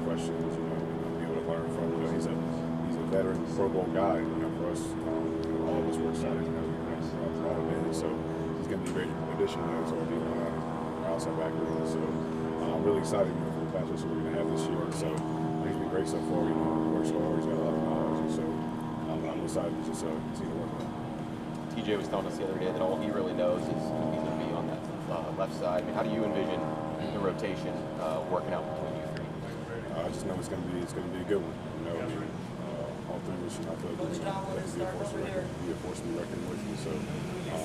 questions, be able to learn from. He's a veteran Pro Bowl guy. For us, all of us were excited. We brought him in, so he's going to be a great addition to our outside back room. So I'm really excited for the pass rush we're going to have this year. So he's been great so far. He works hard. He's got a lot of knowledge, and so I'm excited to just continue to work with him. TJ was telling us the other day that all he really knows is he's going to be on that left side. I mean, how do you envision the rotation working out between you three? I just know it's going to be a good one. All three of us, I feel like we're going to be a force to be reckoned with. And so,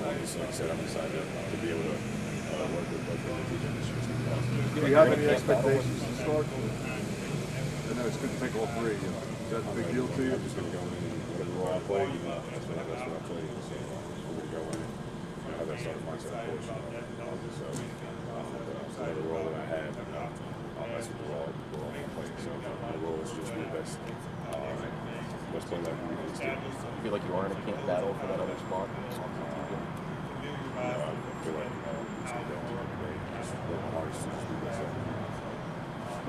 like I said, I'm excited to be able to work with both of them and TJ this year. Do you have any expectations to start? I know it's going to take all three. Is that a big deal to you? I'm just going to go in and whatever role I play, that's what I play. So I'm going to go in and have that starting mindset, of course. So whatever role that I have, that's what we're all going to play. So my role is just be the best player that I can be on this team. You feel like you are in a camp battle for that other spot? I feel like it's going to go on every day. Just work my hardest to just be the best.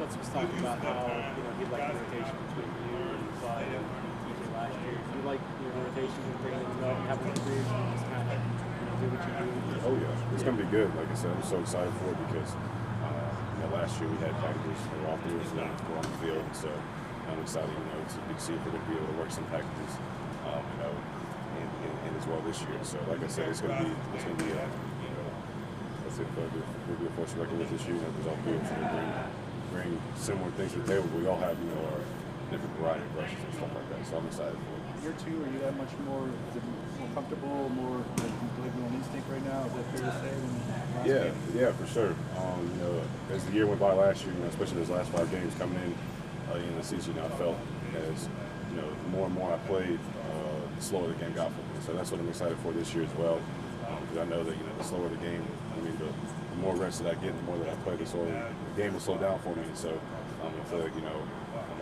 Let's just talk about how he liked the rotation between you and Clyde and TJ last year. Do you like your rotation and bringing them up and having the three just kind of do what you do? Oh yeah, it's going to be good. Like I said, I'm so excited for it because last year we had packages that were off the on the field, and so I'm excited, to see if we're going to be able to work some packages, and as well this year. So like I said, it's going to be we'll be a force to reckon with this year. Because all three of us bring similar things to the table. We all have our different variety of brushes and stuff like that. So I'm excited for it. Year two, are you that much more comfortable, more delivering on instinct right now? Is that fair to say? Yeah, for sure. As the year went by last year, especially those last 5 games coming in the season, I felt as the more and more I played, the slower the game got for me. So that's what I'm excited for this year as well. Because I know that the slower the game, the more reps that I get, the more that I play, the game will slow down for me. And so I feel like I'm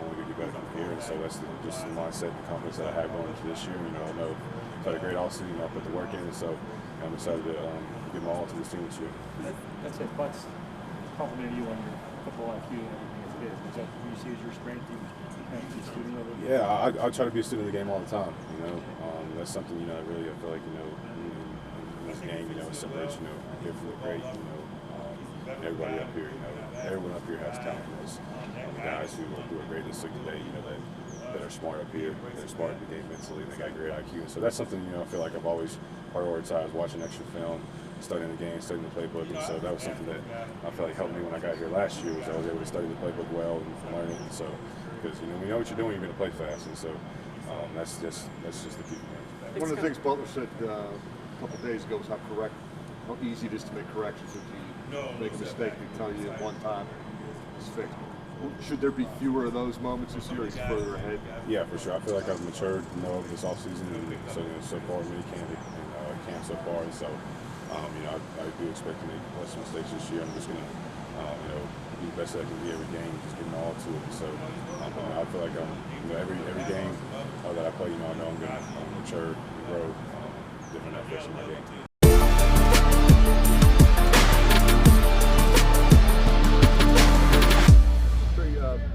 only going to get better from here. And so that's just the mindset and confidence that I have going into this year. I know I've had a great offseason. I put the work in, and so I'm excited to give my all to this team this year. That's it. Butts complimenting you on your football IQ and everything as it is. Is that what you see as your strength? You kind of be a student of it? Yeah, I try to be a student of the game all the time. That's something I really feel like in this game, it separates good from the great. Everybody up here, everyone up here has talent. There's the guys who are great in the league today, that are smart up here, they're smart in the game mentally, and they got great IQ. And so that's something I feel like I've always prioritized, watching extra film, studying the game, studying the playbook. And so that was something that I felt like helped me when I got here last year, was I was able to study the playbook well and learn it. And so because when you know what you're doing, you're going to play fast. And so that's just the key. One of the things Butler said a couple of days ago was how easy it is to make corrections. If you make a mistake, they tell you at one time it's fixed. Should there be fewer of those moments this year? Is it further ahead? Yeah, for sure. I feel like I've matured over this offseason, and so far in camp so far. And so, I do expect to make less mistakes this year. I'm just going to, be the best I can be every game, just getting all to it. And so, I feel like every game that I play, I know I'm going to mature and grow different aspects of my game.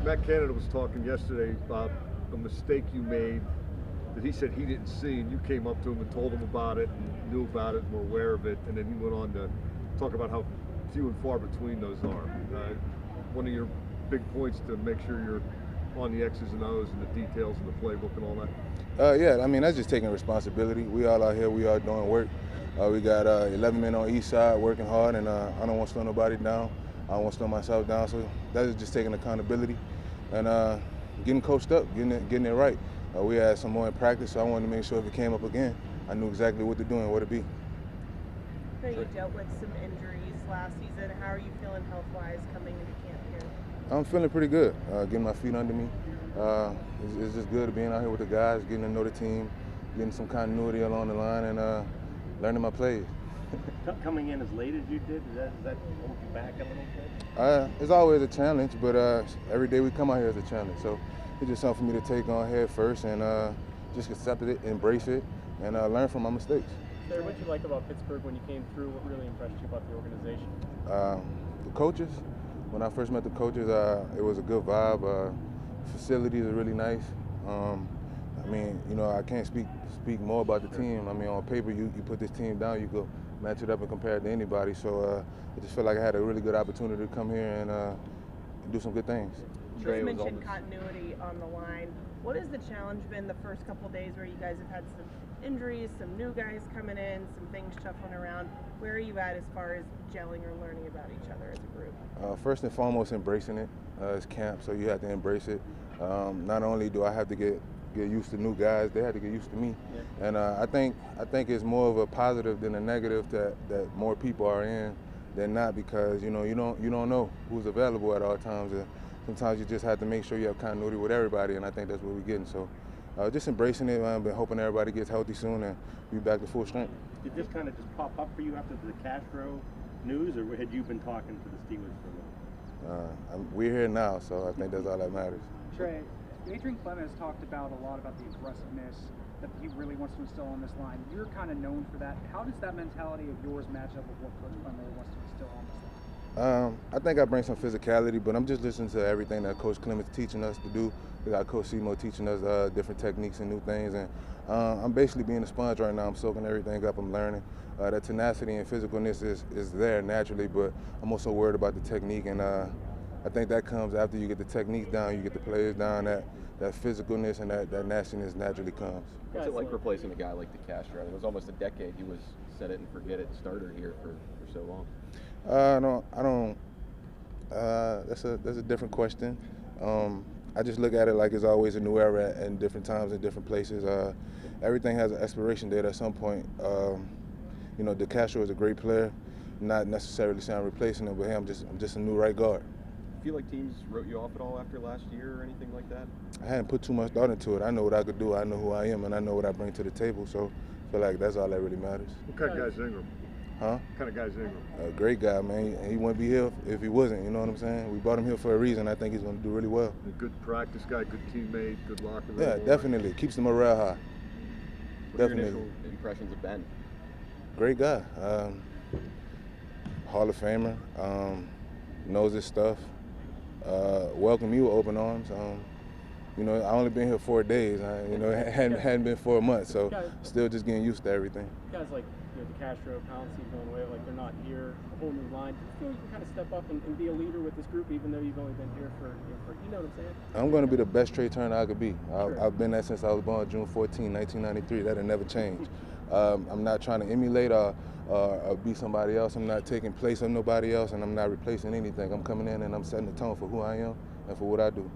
Matt Canada was talking yesterday about a mistake you made that he said he didn't see, and you came up to him and told him about it and knew about it and were aware of it, and then he went on to talk about how few and far between those are. One of your big points to make sure you're on the X's and O's and the details and the playbook and all that? Yeah, that's just taking responsibility. We all out here, we are doing work. We got 11 men on each side working hard, and I don't want to slow nobody down. I don't want to slow myself down, so that is just taking accountability and getting coached up, getting it right. We had some more in practice, so I wanted to make sure if it came up again, I knew exactly what to do and where to be. You dealt with some injuries last season. How are you feeling health-wise coming into camp here? I'm feeling pretty good, getting my feet under me. It's just good being out here with the guys, getting to know the team, getting some continuity along the line, and learning my plays. Coming in as late as you did, does that hold you back a little bit? It's always a challenge, but every day we come out here is a challenge. So it's just something for me to take on head first and just accept it, embrace it, and learn from my mistakes. Sir, what did you like about Pittsburgh when you came through? What really impressed you about the organization? The coaches, When I first met the coaches, it was a good vibe. Facilities are really nice. I mean, you know, I can't speak more about the team. I mean, on paper, you put this team down, you go match it up and compare it to anybody. So I just feel like I had a really good opportunity to come here and do some good things. You just mentioned continuity on the line. What has the challenge been the first couple of days where you guys have had some injuries, some new guys coming in, some things shuffling around? Where are you at as far as gelling or learning about each other as a group? First and foremost, embracing it. It's camp, so you have to embrace it. Not only do I have to get used to new guys, they have to get used to me. Yeah. And I think it's more of a positive than a negative that more people are in than not, because you don't know who's available at all times. Sometimes you just have to make sure you have continuity with everybody, and I think that's what we're getting. So just embracing it. I've been hoping everybody gets healthy soon and be back to full strength. Did this kind of just pop up for you after the DeCastro news, or had you been talking to the Steelers for a while? We're here now, so I think that's all that matters. Trai, Adrian Clement has talked about a lot about the aggressiveness that he really wants to instill on this line. You're kind of known for that. How does that mentality of yours match up with what Coach Clement really wants to instill on this line? I think I bring some physicality, but I'm just listening to everything that Coach Clement's teaching us to do. We got Coach Simo teaching us different techniques and new things, and I'm basically being a sponge right now. I'm soaking everything up. I'm learning. That tenacity and physicalness is there naturally, but I'm also worried about the technique, and I think that comes after you get the techniques down, you get the players down, that physicalness and that nastiness naturally comes. What's it like replacing a guy like DeCastro? I mean, it was almost a decade he was set it and forget it starter here for so long. I don't. That's a different question. I just look at it like it's always a new era and different times and different places. Everything has an expiration date at some point. You know, DeCastro is a great player. Not necessarily saying I'm replacing him, but hey, I'm just a new right guard. Feel like teams wrote you off at all after last year or anything like that? I hadn't put too much thought into it. I know what I could do. I know who I am, and I know what I bring to the table. So I feel like that's all that really matters. What kind of guy's Ingram? Huh? What kind of guy's Ingram? A great guy, man. He wouldn't be here if he wasn't. You know what I'm saying? We brought him here for a reason. I think he's going to do really well. A good practice guy, good teammate, good locker room. Yeah, definitely. Keeps the morale high. What are your initial impressions of Ben? Great guy. Hall of Famer. Knows his stuff. Welcome me with open arms. You know, I only been here 4 days. You know, hadn't been 4 months, so still just getting used to everything. Guys like DeCastro, Pouncey going away, like they're not here, a whole new line. Do you feel you can kind of step up and be a leader with this group, even though you've only been here for you know what I'm saying? I'm going to be the best Trai Turner I could be. I've been that since I was born June 14, 1993. That'll never change. I'm not trying to emulate or be somebody else. I'm not taking place of nobody else, and I'm not replacing anything. I'm coming in and I'm setting the tone for who I am and for what I do.